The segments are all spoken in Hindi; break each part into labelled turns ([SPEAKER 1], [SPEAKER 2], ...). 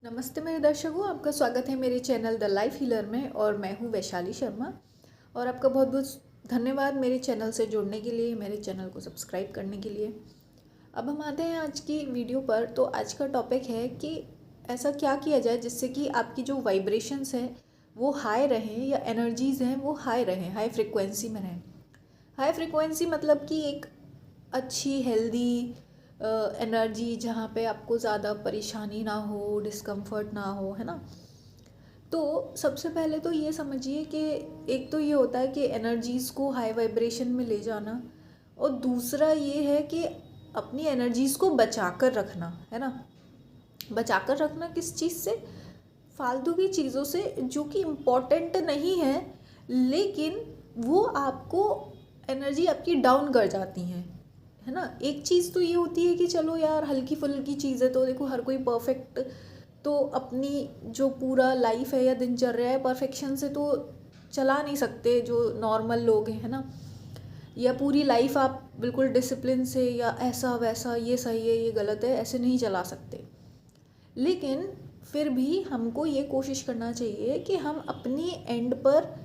[SPEAKER 1] नमस्ते मेरे दर्शकों, आपका स्वागत है मेरे चैनल द लाइफ हीलर में। और मैं हूँ वैशाली शर्मा। और आपका बहुत बहुत धन्यवाद मेरे चैनल से जुड़ने के लिए, मेरे चैनल को सब्सक्राइब करने के लिए। अब हम आते हैं आज की वीडियो पर। तो आज का टॉपिक है कि ऐसा क्या किया जाए जिससे कि आपकी जो वाइब्रेशंस हैं वो हाई रहें, या एनर्जीज़ हैं वो हाई रहें, हाई फ्रिक्वेंसी में रहें। हाई फ्रिक्वेंसी मतलब कि एक अच्छी हेल्दी एनर्जी, जहाँ पे आपको ज़्यादा परेशानी ना हो, डिस्कम्फर्ट ना हो, है ना। तो सबसे पहले तो ये समझिए कि एक तो ये होता है कि एनर्जीज़ को हाई वाइब्रेशन में ले जाना, और दूसरा ये है कि अपनी एनर्जीज़ को बचा कर रखना, है ना। बचा कर रखना किस चीज़ से? फालतू की चीज़ों से, जो कि इम्पोर्टेंट नहीं है लेकिन वो आपको एनर्जी आपकी डाउन कर जाती हैं, है ना। एक चीज़ तो ये होती है कि चलो यार, हल्की फुल्की चीज़ है, तो देखो हर कोई परफेक्ट तो अपनी जो पूरा लाइफ है या दिनचर्या है परफेक्शन से तो चला नहीं सकते, जो नॉर्मल लोग हैं, है ना। या पूरी लाइफ आप बिल्कुल डिसिप्लिन से, या ऐसा वैसा, ये सही है ये गलत है, ऐसे नहीं चला सकते। लेकिन फिर भी हमको ये कोशिश करना चाहिए कि हम अपनी एंड पर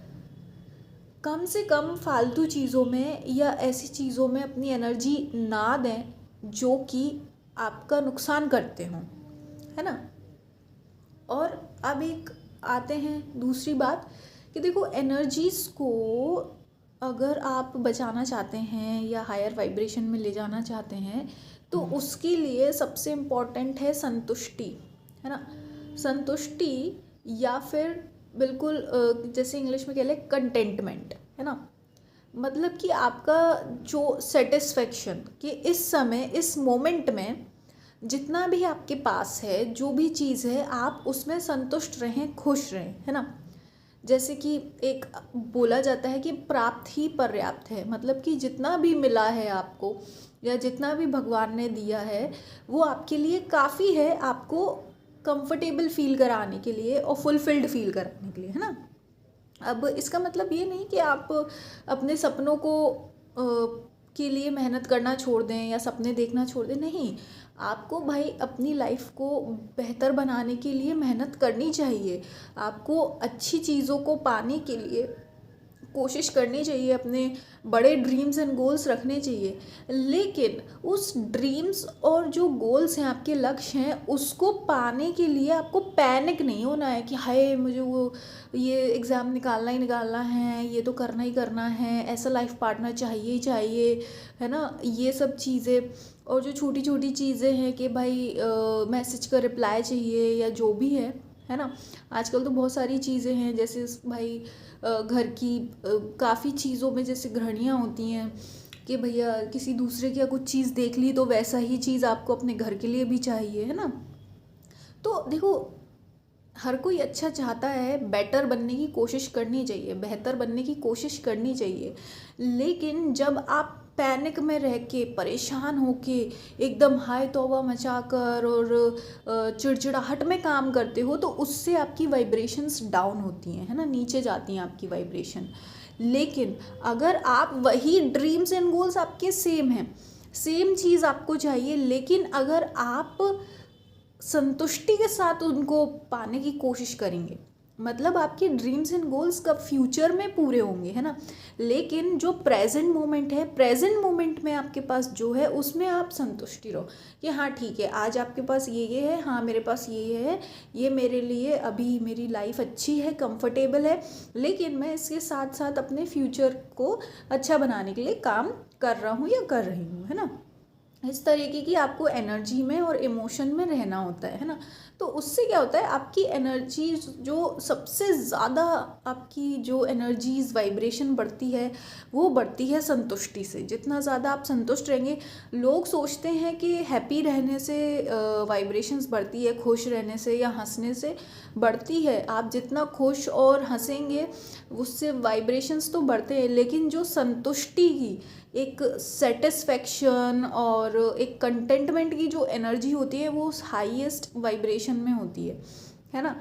[SPEAKER 1] कम से कम फालतू चीज़ों में या ऐसी चीज़ों में अपनी एनर्जी ना दें जो कि आपका नुकसान करते हों, है ना। और अब एक आते हैं दूसरी बात कि देखो, एनर्जीज़ को अगर आप बचाना चाहते हैं या हायर वाइब्रेशन में ले जाना चाहते हैं, तो उसके लिए सबसे इम्पॉर्टेंट है संतुष्टि, है ना। संतुष्टि, या फिर बिल्कुल जैसे इंग्लिश में कह लें कंटेंटमेंट, है ना। मतलब कि आपका जो सेटिस्फेक्शन, कि इस समय इस मोमेंट में जितना भी आपके पास है, जो भी चीज़ है, आप उसमें संतुष्ट रहें, खुश रहें, है ना। जैसे कि एक बोला जाता है कि प्राप्त ही पर्याप्त है, मतलब कि जितना भी मिला है आपको, या जितना भी भगवान ने दिया है, वो आपके लिए काफ़ी है, आपको कंफर्टेबल फील कराने के लिए और फुलफिल्ड फील कराने के लिए, है ना। अब इसका मतलब ये नहीं कि आप अपने सपनों को के लिए मेहनत करना छोड़ दें या सपने देखना छोड़ दें, नहीं। आपको भाई अपनी लाइफ को बेहतर बनाने के लिए मेहनत करनी चाहिए। आपको अच्छी चीज़ों को पाने के लिए कोशिश करनी चाहिए, अपने बड़े ड्रीम्स एंड गोल्स रखने चाहिए। लेकिन उस ड्रीम्स और जो गोल्स हैं, आपके लक्ष्य हैं, उसको पाने के लिए आपको पैनिक नहीं होना है कि हाय मुझे वो ये एग्ज़ाम निकालना ही निकालना है, ये तो करना ही करना है, ऐसा लाइफ पार्टनर चाहिए ही चाहिए, है ना। ये सब चीज़ें, और जो छोटी छोटी चीज़ें हैं कि भाई मैसेज का रिप्लाई चाहिए या जो भी है ना। आजकल तो बहुत सारी चीज़ें हैं, जैसे भाई घर की काफ़ी चीज़ों में जैसे गृहिणियाँ होती हैं कि भैया किसी दूसरे की कुछ चीज़ देख ली तो वैसा ही चीज़ आपको अपने घर के लिए भी चाहिए, है ना। तो देखो, हर कोई अच्छा चाहता है, बेटर बनने की कोशिश करनी चाहिए, बेहतर बनने की कोशिश करनी चाहिए। लेकिन जब आप पैनिक में रह के, परेशान होके, एकदम हाय तौबा मचाकर और चिड़चिड़ाहट में काम करते हो, तो उससे आपकी वाइब्रेशंस डाउन होती हैं, है ना, नीचे जाती हैं आपकी वाइब्रेशन। लेकिन अगर आप वही ड्रीम्स एंड गोल्स आपके सेम हैं, सेम चीज़ आपको चाहिए, लेकिन अगर आप संतुष्टि के साथ उनको पाने की कोशिश करेंगे, मतलब आपके ड्रीम्स एंड गोल्स कब फ्यूचर में पूरे होंगे, है ना। लेकिन जो प्रेजेंट मोमेंट है, प्रेजेंट मोमेंट में आपके पास जो है उसमें आप संतुष्टि रहो कि हाँ ठीक है, आज आपके पास ये है, हाँ मेरे पास ये है, ये मेरे लिए अभी मेरी लाइफ अच्छी है, कंफर्टेबल है, लेकिन मैं इसके साथ साथ अपने फ्यूचर को अच्छा बनाने के लिए काम कर रहा हूँ या कर रही हूँ, है ना। इस तरीके की आपको एनर्जी में और इमोशन में रहना होता है ना। तो उससे क्या होता है, आपकी एनर्जी जो सबसे ज़्यादा, आपकी जो एनर्जीज वाइब्रेशन बढ़ती है, वो बढ़ती है संतुष्टि से। जितना ज़्यादा आप संतुष्ट रहेंगे, लोग सोचते हैं कि हैप्पी रहने से वाइब्रेशंस बढ़ती है, खुश रहने से या हंसने से बढ़ती है। आप जितना खुश और हंसेंगे उससे वाइब्रेशंस तो बढ़ते हैं, लेकिन जो संतुष्टि की एक सेटिस्फेक्शन और एक कंटेंटमेंट की जो एनर्जी होती है, वो हाईएस्ट वाइब्रेशन में होती है ना।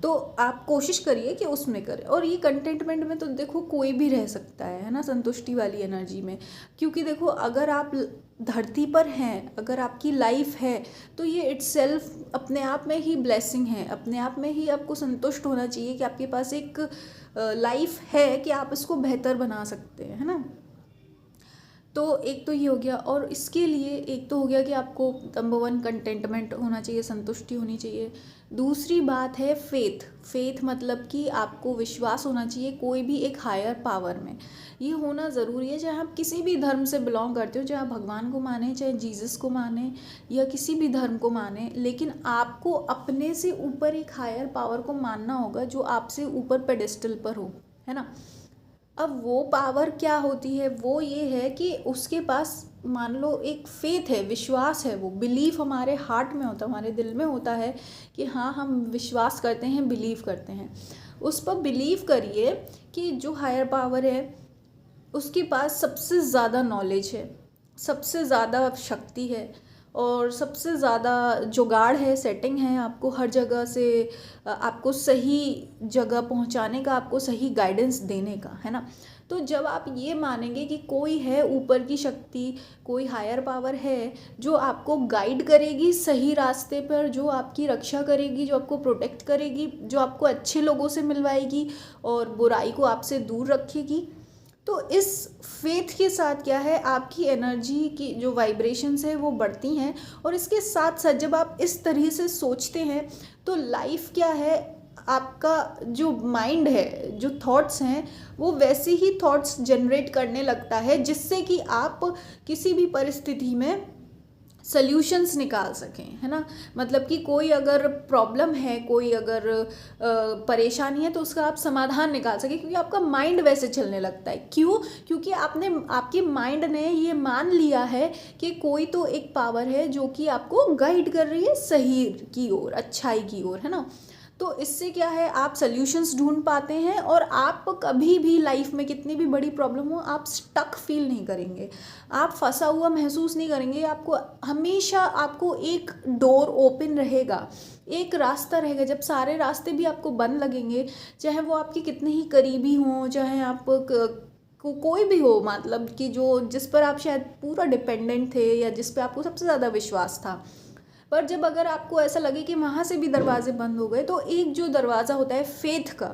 [SPEAKER 1] तो आप कोशिश करिए कि उसमें करें। और ये कंटेंटमेंट में तो देखो कोई भी रह सकता है ना, संतुष्टि वाली एनर्जी में। क्योंकि देखो अगर आप धरती पर हैं, अगर आपकी लाइफ है, तो ये इट्सेल्फ अपने आप में ही ब्लेसिंग है, अपने आप में ही आपको संतुष्ट होना चाहिए कि आपके पास एक लाइफ है कि आप इसको बेहतर बना सकते हैं, है ना। तो एक तो ये हो गया। और इसके लिए एक तो हो गया कि आपको नंबर 1 कंटेंटमेंट होना चाहिए, संतुष्टि होनी चाहिए। दूसरी बात है फेथ। फेथ मतलब कि आपको विश्वास होना चाहिए कोई भी एक हायर पावर में। ये होना ज़रूरी है, चाहे आप किसी भी धर्म से बिलोंग करते हो, चाहे आप भगवान को माने, चाहे जीसस को माने, या किसी भी धर्म को माने, लेकिन आपको अपने से ऊपर एक हायर पावर को मानना होगा जो आपसे ऊपर पेडेस्टल पर हो, है ना। अब वो पावर क्या होती है, वो ये है कि उसके पास मान लो एक फेथ है, विश्वास है, वो बिलीफ हमारे हार्ट में होता है, हमारे दिल में होता है कि हाँ हम विश्वास करते हैं, बिलीव करते हैं। उस पर बिलीव करिए कि जो हायर पावर है उसके पास सबसे ज़्यादा नॉलेज है, सबसे ज़्यादा शक्ति है, और सबसे ज़्यादा जुगाड़ है, सेटिंग है आपको हर जगह से आपको सही जगह पहुंचाने का, आपको सही गाइडेंस देने का, है ना। तो जब आप ये मानेंगे कि कोई है ऊपर की शक्ति, कोई हायर पावर है जो आपको गाइड करेगी सही रास्ते पर, जो आपकी रक्षा करेगी, जो आपको प्रोटेक्ट करेगी, जो आपको अच्छे लोगों से मिलवाएगी और बुराई को आपसे दूर रखेगी, तो इस फेथ के साथ क्या है, आपकी एनर्जी की जो वाइब्रेशंस है वो बढ़ती हैं। और इसके साथ साथ जब आप इस तरह से सोचते हैं तो लाइफ क्या है, आपका जो माइंड है, जो थॉट्स हैं, वो वैसे ही थॉट्स जनरेट करने लगता है जिससे कि आप किसी भी परिस्थिति में सल्यूशंस निकाल सकें, है ना। मतलब कि कोई अगर प्रॉब्लम है, कोई अगर परेशानी है, तो उसका आप समाधान निकाल सकें, क्योंकि आपका माइंड वैसे चलने लगता है। क्यों? क्योंकि आपके माइंड ने ये मान लिया है कि कोई तो एक पावर है जो कि आपको गाइड कर रही है सही की ओर, अच्छाई की ओर, है ना। तो इससे क्या है, आप सल्यूशंस ढूंढ पाते हैं और आप कभी भी लाइफ में कितनी भी बड़ी प्रॉब्लम हो, आप स्टक फील नहीं करेंगे, आप फंसा हुआ महसूस नहीं करेंगे। आपको हमेशा आपको एक डोर ओपन रहेगा, एक रास्ता रहेगा। जब सारे रास्ते भी आपको बंद लगेंगे, चाहे वो आपके कितने ही करीबी हों, चाहे आप कोई भी हो, मतलब कि जो जिस पर आप शायद पूरा डिपेंडेंट थे या जिस पर आपको सबसे ज़्यादा विश्वास था, पर जब अगर आपको ऐसा लगे कि वहाँ से भी दरवाजे बंद हो गए, तो एक जो दरवाज़ा होता है फेथ का,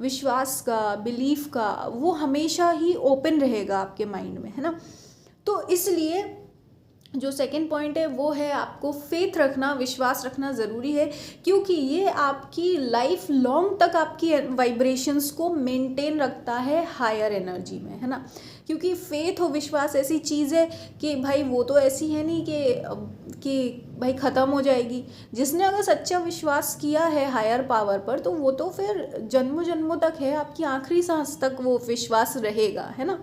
[SPEAKER 1] विश्वास का, बिलीफ का, वो हमेशा ही ओपन रहेगा आपके माइंड में, है ना। तो इसलिए जो सेकंड पॉइंट है वो है आपको फेथ रखना, विश्वास रखना ज़रूरी है, क्योंकि ये आपकी लाइफ लॉन्ग तक आपकी वाइब्रेशंस को मेंटेन रखता है हायर एनर्जी में, है ना। क्योंकि फेथ और विश्वास ऐसी चीज़ है कि भाई वो तो ऐसी है नहीं कि भाई ख़त्म हो जाएगी। जिसने अगर सच्चा विश्वास किया है हायर पावर पर, तो वो तो फिर जन्मों जन्मों तक है, आपकी आखिरी सांस तक वो विश्वास रहेगा, है ना।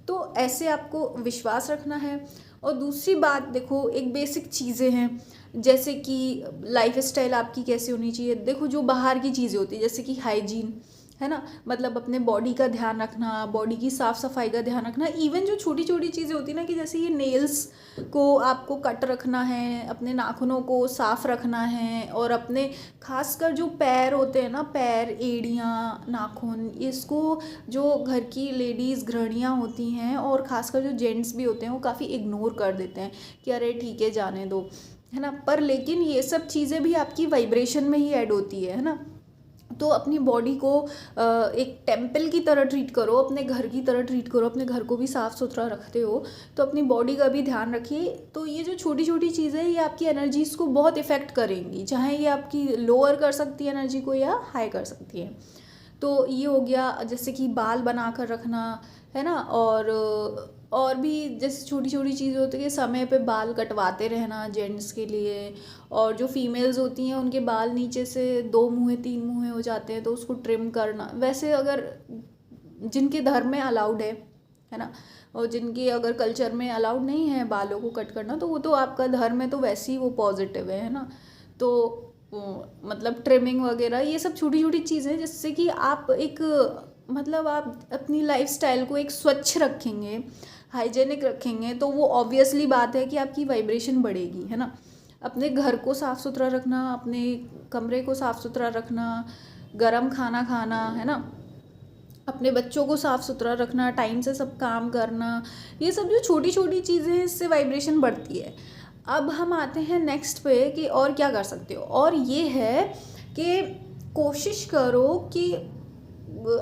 [SPEAKER 1] तो ऐसे आपको विश्वास रखना है। और दूसरी बात देखो, एक बेसिक चीज़ें हैं जैसे कि लाइफ स्टाइल आपकी कैसी होनी चाहिए। देखो जो बाहर की चीज़ें होती है जैसे कि हाइजीन, है ना, मतलब अपने बॉडी का ध्यान रखना, बॉडी की साफ़ सफाई का ध्यान रखना। इवन जो छोटी छोटी चीज़ें होती है ना, कि जैसे ये नेल्स को आपको कट रखना है, अपने नाखूनों को साफ़ रखना है, और अपने खासकर जो पैर होते हैं ना, पैर, एड़ियाँ, नाखून, इसको जो घर की लेडीज़ गृहिणियाँ होती हैं और ख़ासकर जो जेंट्स भी होते हैं वो काफ़ी इग्नोर कर देते हैं कि अरे ठीक है जाने दो, है ना। पर लेकिन ये सब चीज़ें भी आपकी वाइब्रेशन में ही ऐड होती है ना। तो अपनी बॉडी को एक टेम्पल की तरह ट्रीट करो, अपने घर की तरह ट्रीट करो, अपने घर को भी साफ़ सुथरा रखते हो तो अपनी बॉडी का भी ध्यान रखिए। तो ये जो छोटी छोटी चीज़ें ये आपकी एनर्जीज़ को बहुत इफ़ेक्ट करेंगी, चाहे ये आपकी लोअर कर सकती है एनर्जी को या हाई कर सकती है। तो ये हो गया, जैसे कि बाल बना कर रखना, है ना। और भी जैसे छोटी छोटी चीज़ें होती है, समय पे बाल कटवाते रहना जेंट्स के लिए। और जो फीमेल्स होती हैं उनके बाल नीचे से 2 मुँहें 3 मुँहें हो जाते हैं, तो उसको ट्रिम करना। वैसे अगर जिनके धर्म में अलाउड है ना, और जिनके अगर कल्चर में अलाउड नहीं है बालों को कट करना, तो वो तो आपका धर्म है तो वैसे ही वो पॉजिटिव है ना। तो मतलब ट्रिमिंग वगैरह ये सब छोटी छोटी चीज़ें जिससे कि आप एक मतलब आप अपनी लाइफस्टाइल को एक स्वच्छ रखेंगे, हाइजेनिक रखेंगे, तो वो ऑब्वियसली बात है कि आपकी वाइब्रेशन बढ़ेगी, है ना। अपने घर को साफ़ सुथरा रखना, अपने कमरे को साफ़ सुथरा रखना, गरम खाना खाना, है ना, अपने बच्चों को साफ़ सुथरा रखना, टाइम से सब काम करना, ये सब जो छोटी छोटी चीज़ें हैं इससे वाइब्रेशन बढ़ती है। अब हम आते हैं नेक्स्ट पे कि और क्या कर सकते हो, और ये है कि कोशिश करो कि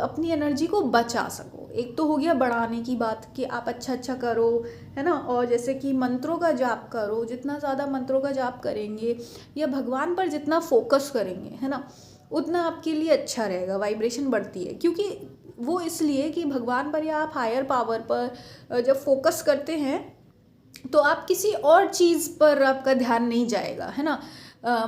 [SPEAKER 1] अपनी एनर्जी को बचा सको। एक तो हो गया बढ़ाने की बात कि आप अच्छा करो, है ना, और जैसे कि मंत्रों का जाप करो, जितना ज़्यादा मंत्रों का जाप करेंगे या भगवान पर जितना फोकस करेंगे, है ना, उतना आपके लिए अच्छा रहेगा, वाइब्रेशन बढ़ती है। क्योंकि वो इसलिए कि भगवान पर या आप हायर पावर पर जब फोकस करते हैं तो आप किसी और चीज़ पर आपका ध्यान नहीं जाएगा, है ना,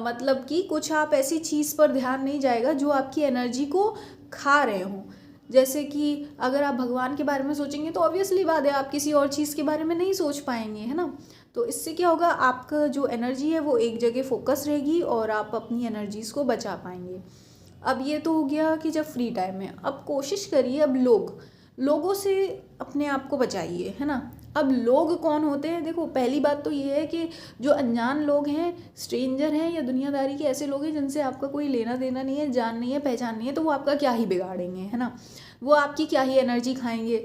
[SPEAKER 1] मतलब कि कुछ आप ऐसी चीज़ पर ध्यान नहीं जाएगा जो आपकी एनर्जी को खा रहे हों। जैसे कि अगर आप भगवान के बारे में सोचेंगे तो ऑब्वियसली बात है आप किसी और चीज़ के बारे में नहीं सोच पाएंगे, है ना। तो इससे क्या होगा, आपका जो एनर्जी है वो एक जगह फोकस रहेगी और आप अपनी एनर्जीज़ को बचा पाएंगे। अब ये तो हो गया कि जब फ्री टाइम है। अब कोशिश करिए, अब लोगों से अपने आप को बचाइए, है ना। अब लोग कौन होते हैं, देखो पहली बात तो ये है कि जो अनजान लोग हैं, स्ट्रेंजर हैं या दुनियादारी के ऐसे लोग हैं जिनसे आपका कोई लेना देना नहीं है, जान नहीं है, पहचान नहीं है, तो वो आपका क्या ही बिगाड़ेंगे, है ना, वो आपकी क्या ही एनर्जी खाएंगे।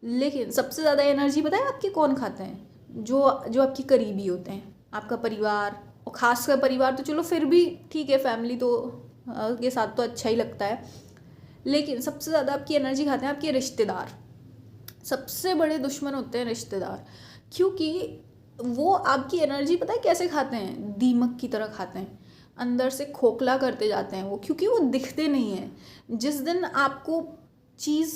[SPEAKER 1] लेकिन सबसे ज़्यादा एनर्जी पता है आपके कौन खाते हैं, जो जो आपके करीबी होते हैं, आपका परिवार, और ख़ासकर परिवार तो चलो फिर भी ठीक है, फैमिली तो के साथ तो अच्छा ही लगता है, लेकिन सबसे ज़्यादा आपकी एनर्जी खाते हैं आपके रिश्तेदार। सबसे बड़े दुश्मन होते हैं रिश्तेदार, क्योंकि वो आपकी एनर्जी पता है कैसे खाते हैं, दीमक की तरह खाते हैं, अंदर से खोखला करते जाते हैं वो, क्योंकि वो दिखते नहीं हैं। जिस दिन आपको चीज़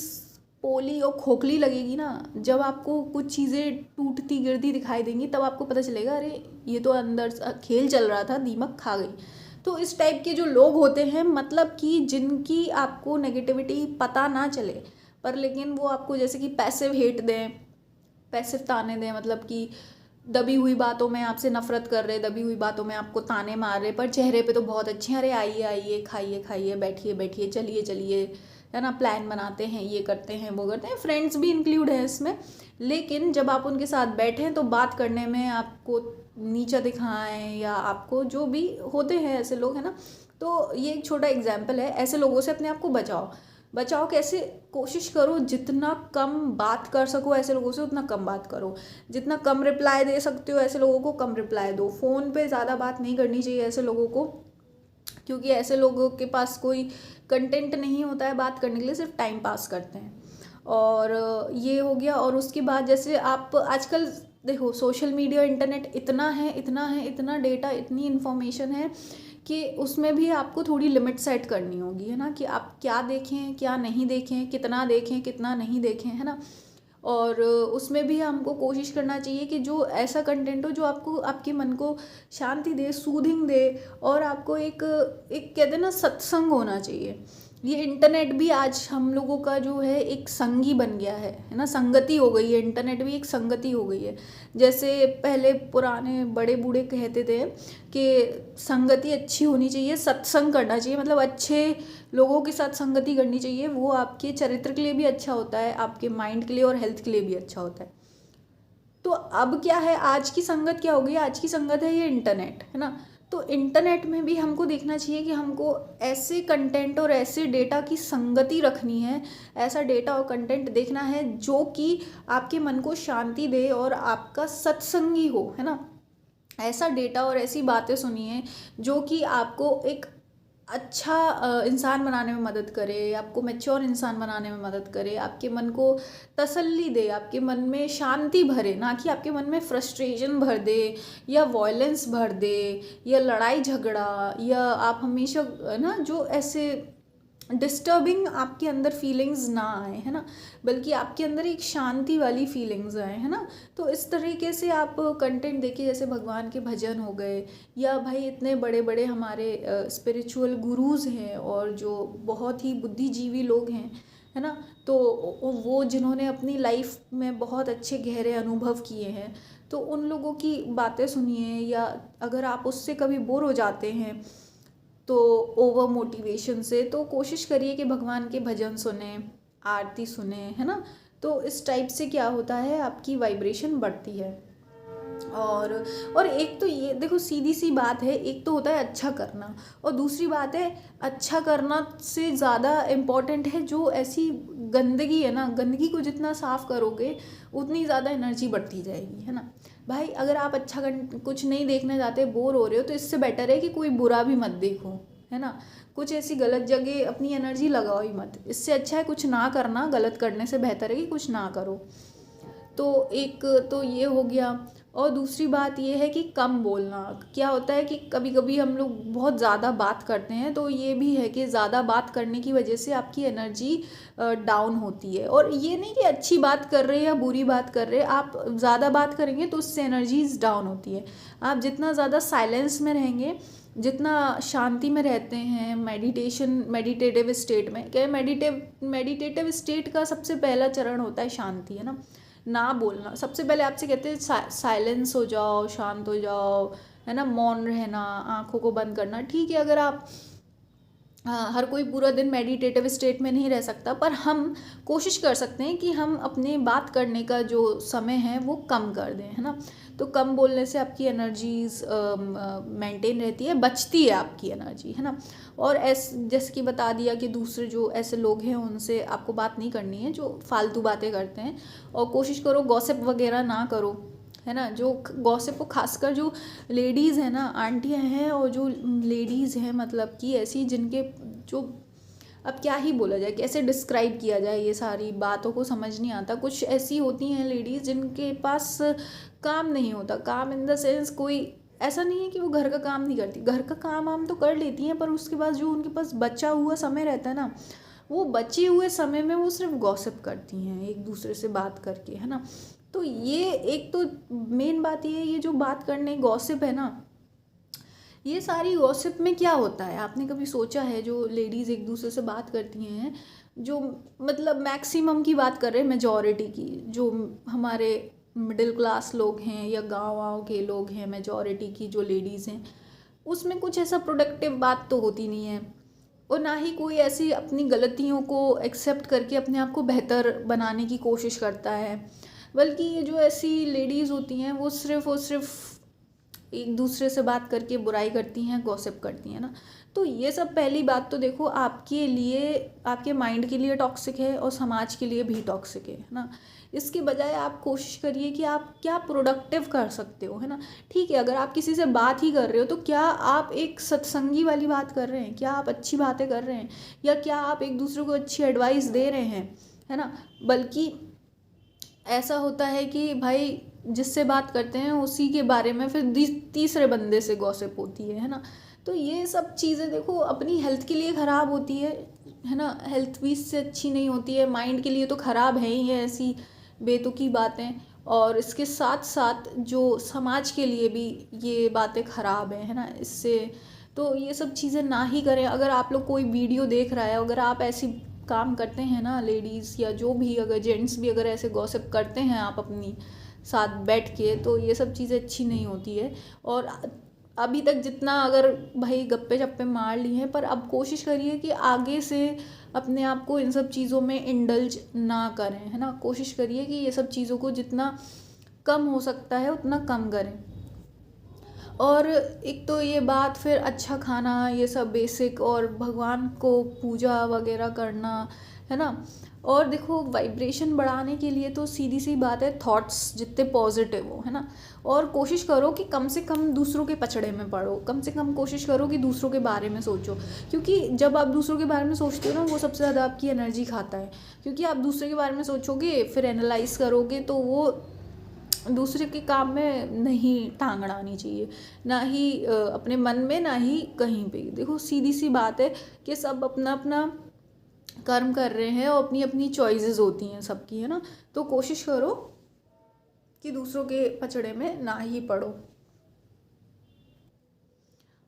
[SPEAKER 1] पोली और खोखली लगेगी ना, जब आपको कुछ चीज़ें टूटती गिरती दिखाई देंगी, तब आपको पता चलेगा अरे ये तो अंदर खेल चल रहा था, दीमक खा गई। तो इस टाइप के जो लोग होते हैं, मतलब कि जिनकी आपको नेगेटिविटी पता ना चले, पर लेकिन वो आपको जैसे कि पैसिव हेट दें, पैसिव ताने दें, मतलब कि दबी हुई बातों में आपसे नफरत कर रहे, दबी हुई बातों में आपको ताने मार रहे, पर चेहरे पे तो बहुत अच्छे हैं, अरे आइए आइए, खाइए खाइए, बैठिए बैठिए, चलिए चलिए, है ना, प्लान बनाते हैं, ये करते हैं, वो करते हैं, फ्रेंड्स भी इंक्लूड है इसमें। लेकिन जब आप उनके साथ बैठें तो बात करने में आपको नीचा दिखाएं, या आपको जो भी होते हैं ऐसे लोग, है ना। तो ये एक छोटा एग्जाम्पल है, ऐसे लोगों से अपने आप को बचाओ कैसे, कोशिश करो जितना कम बात कर सको ऐसे लोगों से उतना कम बात करो, जितना कम रिप्लाई दे सकते हो ऐसे लोगों को कम रिप्लाई दो, फ़ोन पे ज़्यादा बात नहीं करनी चाहिए ऐसे लोगों को, क्योंकि ऐसे लोगों के पास कोई कंटेंट नहीं होता है बात करने के लिए, सिर्फ टाइम पास करते हैं। और ये हो गया। और उसके बाद जैसे आप आजकल देखो सोशल मीडिया, इंटरनेट इतना डेटा, इतनी इन्फॉर्मेशन है कि उसमें भी आपको थोड़ी लिमिट सेट करनी होगी, है ना, कि आप क्या देखें क्या नहीं देखें, कितना देखें कितना नहीं देखें, है ना। और उसमें भी हमको कोशिश करना चाहिए कि जो ऐसा कंटेंट हो जो आपको आपके मन को शांति दे, सूदिंग दे, और आपको एक एक कहते हैं ना सत्संग होना चाहिए। ये इंटरनेट भी आज हम लोगों का जो है एक संगी बन गया है ना, संगति हो गई है, इंटरनेट भी एक संगति हो गई है। जैसे पहले पुराने बड़े बूढ़े कहते थे कि संगति अच्छी होनी चाहिए, सत्संग करना चाहिए, मतलब अच्छे लोगों के साथ संगति करनी चाहिए, वो आपके चरित्र के लिए भी अच्छा होता है, आपके माइंड के लिए और हेल्थ के लिए भी अच्छा होता है। तो अब क्या है, आज की संगत क्या हो गई, आज की संगत है ये इंटरनेट, है ना। तो इंटरनेट में भी हमको देखना चाहिए कि हमको ऐसे कंटेंट और ऐसे डेटा की संगति रखनी है, ऐसा डेटा और कंटेंट देखना है जो कि आपके मन को शांति दे और आपका सत्संगी हो, है ना। ऐसा डेटा और ऐसी बातें सुनिए जो कि आपको एक अच्छा इंसान बनाने में मदद करे, आपको मैच्योर इंसान बनाने में मदद करे, आपके मन को तसल्ली दे, आपके मन में शांति भरे, ना कि आपके मन में फ्रस्ट्रेशन भर दे, या वॉयलेंस भर दे, या लड़ाई झगड़ा, या आप हमेशा ना जो ऐसे डिस्टर्बिंग आपके अंदर फीलिंग्स ना आए, है ना, बल्कि आपके अंदर एक शांति वाली फीलिंग्स आए, है ना। तो इस तरीके से आप कंटेंट देखिए, जैसे भगवान के भजन हो गए, या भाई इतने बड़े बड़े हमारे स्पिरिचुअल गुरुज हैं और जो बहुत ही बुद्धिजीवी लोग हैं, है ना, तो वो जिन्होंने अपनी लाइफ में बहुत अच्छे गहरे अनुभव किए हैं, तो उन लोगों की बातें सुनिए। या अगर आप उससे कभी बोर हो जाते हैं तो ओवर मोटिवेशन से, तो कोशिश करिए कि भगवान के भजन सुने, आरती सुने, है ना। तो इस टाइप से क्या होता है, आपकी वाइब्रेशन बढ़ती है। और और एक तो ये देखो सीधी सी बात है, एक तो होता है अच्छा करना, और दूसरी बात है अच्छा करना से ज़्यादा इम्पॉर्टेंट है जो ऐसी गंदगी है ना, गंदगी को जितना साफ़ करोगे उतनी ज़्यादा एनर्जी बढ़ती जाएगी, है ना। भाई अगर आप अच्छा कुछ नहीं देखने जाते, बोर हो रहे हो, तो इससे बेटर है कि कोई बुरा भी मत देखो, है ना। कुछ ऐसी गलत जगह अपनी एनर्जी लगाओ ही मत, इससे अच्छा है कुछ ना करना, गलत करने से बेहतर है कि कुछ ना करो। तो एक तो ये हो गया। और दूसरी बात ये है कि कम बोलना। क्या होता है कि कभी कभी हम लोग बहुत ज़्यादा बात करते हैं, तो ये भी है कि ज़्यादा बात करने की वजह से आपकी एनर्जी डाउन होती है। और ये नहीं कि अच्छी बात कर रहे हैं या बुरी बात कर रहे हैं, आप ज़्यादा बात करेंगे तो उससे एनर्जीज डाउन होती है। आप जितना ज़्यादा साइलेंस में रहेंगे, जितना शांति में रहते हैं, मेडिटेटिव स्टेट में, क्या मेडिटेटिव स्टेट का सबसे पहला चरण होता है शांति, है ना बोलना। सबसे पहले आपसे कहते हैं साइलेंस हो जाओ, शांत हो जाओ, है ना, मौन रहना, आंखों को बंद करना। ठीक है, अगर आप हर कोई पूरा दिन मेडिटेटिव स्टेट में नहीं रह सकता, पर हम कोशिश कर सकते हैं कि हम अपने बात करने का जो समय है वो कम कर दें, है ना। तो कम बोलने से आपकी एनर्जीज मेंटेन रहती है, बचती है आपकी एनर्जी, है ना। और जैसे कि बता दिया कि दूसरे जो ऐसे लोग हैं उनसे आपको बात नहीं करनी है जो फालतू बातें करते हैं, और कोशिश करो गॉसिप वगैरह ना करो, है ना। जो गॉसिप को खासकर जो लेडीज़ हैं ना, आंटियां हैं, और जो लेडीज़ हैं मतलब कि ऐसी जिनके जो, अब क्या ही बोला जाए, कैसे डिस्क्राइब किया जाए, ये सारी बातों को समझ नहीं आता। कुछ ऐसी होती हैं लेडीज़ जिनके पास काम नहीं होता, काम इन द सेंस कोई ऐसा नहीं है कि वो घर का काम नहीं करती, घर का काम तो कर लेती हैं, पर उसके बाद जो उनके पास बचा हुआ समय रहता है ना, वो बचे हुए समय में वो सिर्फ गॉसिप करती हैं एक दूसरे से बात करके, है ना। तो ये एक तो मेन बात ये है, ये जो बात करने गॉसिप है ना, ये सारी गॉसिप में क्या होता है, आपने कभी सोचा है जो लेडीज़ एक दूसरे से बात करती हैं, जो मतलब मैक्सिमम की बात कर रहे हैं, मेजॉरिटी की, जो हमारे मिडिल क्लास लोग हैं या गाँव के लोग हैं, मेजॉरिटी की जो लेडीज़ हैं, उसमें कुछ ऐसा प्रोडक्टिव बात तो होती नहीं है, और ना ही कोई ऐसी अपनी गलतियों को एक्सेप्ट करके अपने आप को बेहतर बनाने की कोशिश करता है। बल्कि ये जो ऐसी लेडीज़ होती हैं वो सिर्फ़ और सिर्फ एक दूसरे से बात करके बुराई करती हैं, गॉसिप करती हैं ना। तो ये सब पहली बात तो देखो आपके लिए, आपके माइंड के लिए टॉक्सिक है, और समाज के लिए भी टॉक्सिक है ना। इसके बजाय आप कोशिश करिए कि आप क्या प्रोडक्टिव कर सकते हो, है ना। ठीक है, अगर आप किसी से बात ही कर रहे हो तो क्या आप एक सत्संगी वाली बात कर रहे हैं, क्या आप अच्छी बातें कर रहे हैं, या क्या आप एक दूसरे को अच्छी एडवाइस दे रहे हैं, है ना। बल्कि ऐसा होता है कि भाई जिससे बात करते हैं उसी के बारे में फिर तीसरे बंदे से गॉसिप होती है ना। तो ये सब चीज़ें देखो अपनी हेल्थ के लिए ख़राब होती है ना। हेल्थ भी इससे अच्छी नहीं होती है, माइंड के लिए तो ख़राब है ही है ऐसी बेतुकी बातें, और इसके साथ साथ जो समाज के लिए भी ये बातें ख़राब है ना इससे। तो ये सब चीज़ें ना ही करें। अगर आप लोग कोई वीडियो देख रहा है, अगर आप ऐसी काम करते हैं ना, लेडीज़ या जो भी, अगर जेंट्स भी अगर ऐसे गॉसिप करते हैं आप अपनी साथ बैठ के, तो ये सब चीज़ें अच्छी नहीं होती है। और अभी तक जितना अगर भाई गप्पे चप्पे मार लिए हैं, पर अब कोशिश करिए कि आगे से अपने आप को इन सब चीज़ों में इंडल्ज ना करें, है ना। कोशिश करिए कि ये सब चीज़ों को जितना कम हो सकता है उतना कम करें। और एक तो ये बात, फिर अच्छा खाना, ये सब बेसिक, और भगवान को पूजा वगैरह करना, है ना। और देखो वाइब्रेशन बढ़ाने के लिए तो सीधी सी बात है, थॉट्स जितने पॉजिटिव हो, है ना। और कोशिश करो कि कम से कम दूसरों के पचड़े में पड़ो, कम से कम कोशिश करो कि दूसरों के बारे में सोचो, क्योंकि जब आप दूसरों के बारे में सोचते हो ना, वो सबसे ज़्यादा आपकी एनर्जी खाता है। क्योंकि आप दूसरे के बारे में सोचोगे, फिर एनालाइज करोगे, तो वो दूसरे के काम में नहीं टांग अड़ानी चाहिए, ना ही अपने मन में, ना ही कहीं पे। देखो सीधी सी बात है कि सब अपना अपना कर्म कर रहे हैं, और अपनी अपनी चॉइसेस होती हैं सबकी, है ना। तो कोशिश करो कि दूसरों के पचड़े में ना ही पड़ो।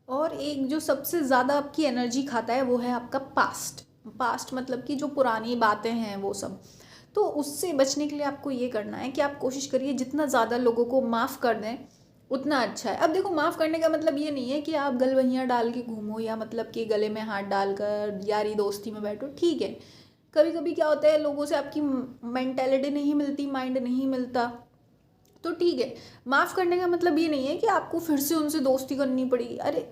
[SPEAKER 1] और एक जो सबसे ज़्यादा आपकी एनर्जी खाता है वो है आपका पास्ट मतलब कि जो पुरानी बातें हैं वो सब। तो उससे बचने के लिए आपको ये करना है कि आप कोशिश करिए जितना ज़्यादा लोगों को माफ़ कर दें उतना अच्छा है। अब देखो माफ़ करने का मतलब ये नहीं है कि आप गलवहियाँ डाल के घूमो, या मतलब कि गले में हाथ डालकर यारी दोस्ती में बैठो। ठीक है, कभी कभी क्या होता है, लोगों से आपकी मेंटेलिटी नहीं मिलती, माइंड नहीं मिलता, तो ठीक है, माफ़ करने का मतलब ये नहीं है कि आपको फिर से उनसे दोस्ती करनी पड़ेगी। अरे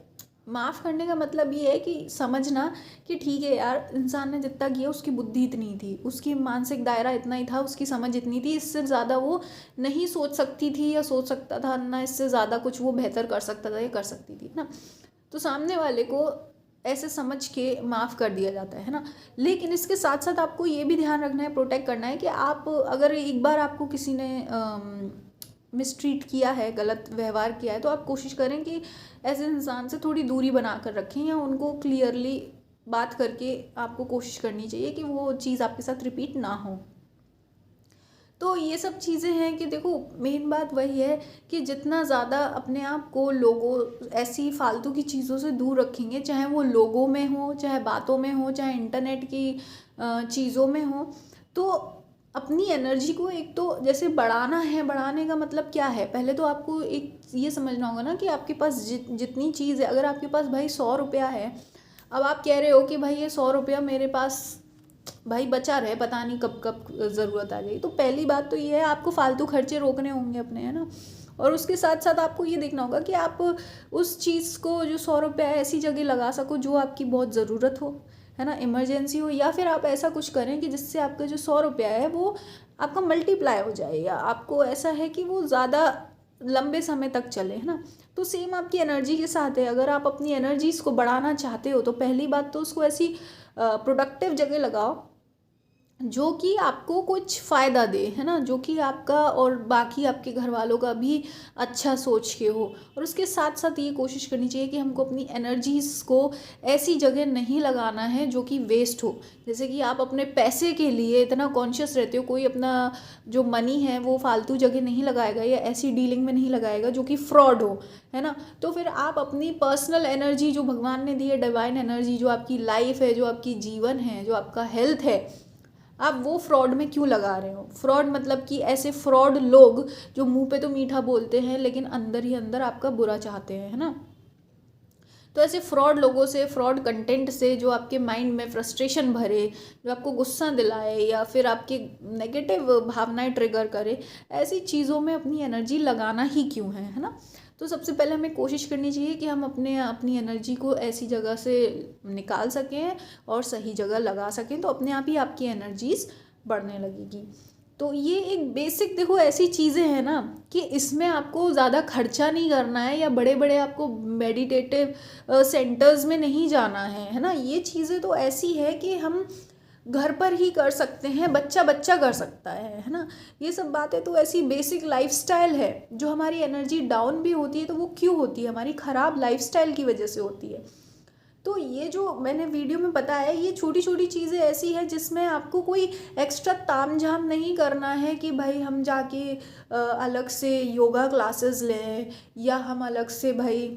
[SPEAKER 1] माफ़ करने का मतलब ये है कि समझना कि ठीक है यार, इंसान ने जितना किया उसकी बुद्धि इतनी थी, उसकी मानसिक दायरा इतना ही था, उसकी समझ इतनी थी, इससे ज़्यादा वो नहीं सोच सकती थी या सोच सकता था ना, इससे ज़्यादा कुछ वो बेहतर कर सकता था या कर सकती थी ना। तो सामने वाले को ऐसे समझ के माफ़ कर दिया जाता है ना। लेकिन इसके साथ साथ आपको ये भी ध्यान रखना है, प्रोटेक्ट करना है कि आप अगर एक बार आपको किसी ने मिसट्रीट किया है, गलत व्यवहार किया है, तो आप कोशिश करें कि ऐसे इंसान से थोड़ी दूरी बना कर रखें, या उनको क्लियरली बात करके आपको कोशिश करनी चाहिए कि वो चीज़ आपके साथ रिपीट ना हो। तो ये सब चीज़ें हैं कि देखो, मेन बात वही है कि जितना ज़्यादा अपने आप को लोगों ऐसी फालतू की चीज़ों से दूर रखेंगे, चाहे वो लोगों में हो, चाहे बातों में हो, चाहे इंटरनेट की चीज़ों में हो, तो अपनी एनर्जी को एक तो जैसे बढ़ाना है। बढ़ाने का मतलब क्या है, पहले तो आपको एक ये समझना होगा ना कि आपके पास जितनी चीज़ है, अगर आपके पास भाई 100 रुपया है, अब आप कह रहे हो कि भाई ये 100 रुपया मेरे पास भाई बचा रहे, पता नहीं कब कब ज़रूरत आ जाएगी, तो पहली बात तो ये है, आपको फालतू खर्चे रोकने होंगे अपने, है ना। और उसके साथ साथ आपको ये देखना होगा कि आप उस चीज़ को, जो 100 रुपया है, ऐसी जगह लगा सको जो आपकी बहुत ज़रूरत हो, है ना, इमरजेंसी हो, या फिर आप ऐसा कुछ करें कि जिससे आपका जो 100 रुपया है वो आपका मल्टीप्लाई हो जाए, या आपको ऐसा है कि वो ज़्यादा लंबे समय तक चले, है ना। तो सेम आपकी एनर्जी के साथ है, अगर आप अपनी एनर्जीज़ को बढ़ाना चाहते हो तो पहली बात तो उसको ऐसी प्रोडक्टिव जगह लगाओ जो कि आपको कुछ फ़ायदा दे, है ना, जो कि आपका और बाकी आपके घर वालों का भी अच्छा सोच के हो। और उसके साथ साथ ये कोशिश करनी चाहिए कि हमको अपनी एनर्जीज़ को ऐसी जगह नहीं लगाना है जो कि वेस्ट हो। जैसे कि आप अपने पैसे के लिए इतना कॉन्शियस रहते हो, कोई अपना जो मनी है वो फालतू जगह नहीं लगाएगा या ऐसी डीलिंग में नहीं लगाएगा जो कि फ्रॉड हो, है ना। तो फिर आप अपनी पर्सनल एनर्जी जो भगवान ने दी है, डिवाइन एनर्जी, जो आपकी लाइफ है, जो आपकी जीवन है, जो आपका हेल्थ है, आप वो फ्रॉड में क्यों लगा रहे हो। फ्रॉड मतलब कि ऐसे फ्रॉड लोग जो मुंह पे तो मीठा बोलते हैं लेकिन अंदर ही अंदर आपका बुरा चाहते हैं, है ना। तो ऐसे फ्रॉड लोगों से, फ्रॉड कंटेंट से, जो आपके माइंड में फ्रस्ट्रेशन भरे, जो आपको गुस्सा दिलाए या फिर आपके नेगेटिव भावनाएं ट्रिगर करे, ऐसी चीज़ों में अपनी एनर्जी लगाना ही क्यों है ना। तो सबसे पहले हमें कोशिश करनी चाहिए कि हम अपनी एनर्जी को ऐसी जगह से निकाल सकें और सही जगह लगा सकें, तो अपने आप ही आपकी एनर्जीज बढ़ने लगेगी। तो ये एक बेसिक, देखो ऐसी चीज़ें हैं ना कि इसमें आपको ज़्यादा खर्चा नहीं करना है, या बड़े बड़े आपको मेडिटेटिव सेंटर्स में नहीं जाना है ना। ये चीज़ें तो ऐसी है कि हम घर पर ही कर सकते हैं, बच्चा बच्चा कर सकता है ना। ये सब बातें तो ऐसी बेसिक लाइफस्टाइल है। जो हमारी एनर्जी डाउन भी होती है तो वो क्यों होती है, हमारी ख़राब लाइफस्टाइल की वजह से होती है। तो ये जो मैंने वीडियो में बताया, ये छोटी छोटी चीज़ें ऐसी है जिसमें आपको कोई एक्स्ट्रा तामझाम नहीं करना है कि भाई हम जाके अलग से योगा क्लासेस लें, या हम अलग से भाई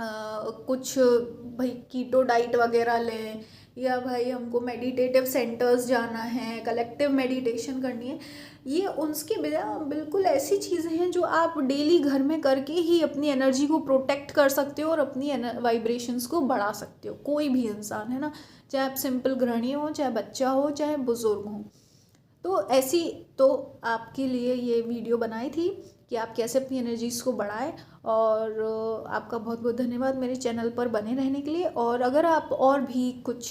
[SPEAKER 1] कुछ भाई कीटो डाइट वगैरह लें, या भाई हमको मेडिटेटिव सेंटर्स जाना है, कलेक्टिव मेडिटेशन करनी है। ये उसके बजाय बिल्कुल ऐसी चीज़ें हैं जो आप डेली घर में करके ही अपनी एनर्जी को प्रोटेक्ट कर सकते हो और अपनी वाइब्रेशंस को बढ़ा सकते हो। कोई भी इंसान, है ना, चाहे आप सिंपल गृहिणी हो, चाहे बच्चा हो, चाहे बुजुर्ग हो। तो ऐसी, तो आपके लिए ये वीडियो बनाई थी कि आप कैसे अपनी एनर्जीज़ को बढ़ाएं। और आपका बहुत बहुत धन्यवाद मेरे चैनल पर बने रहने के लिए। और अगर आप और भी कुछ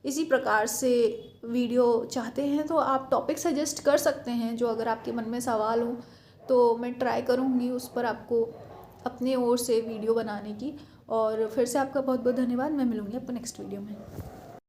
[SPEAKER 1] इसी प्रकार से वीडियो चाहते हैं तो आप टॉपिक सजेस्ट कर सकते हैं, जो अगर आपके मन में सवाल हो तो मैं ट्राई करूँगी उस पर आपको अपने ओर से वीडियो बनाने की। और फिर से आपका बहुत बहुत धन्यवाद। मैं मिलूँगी आपको नेक्स्ट वीडियो में।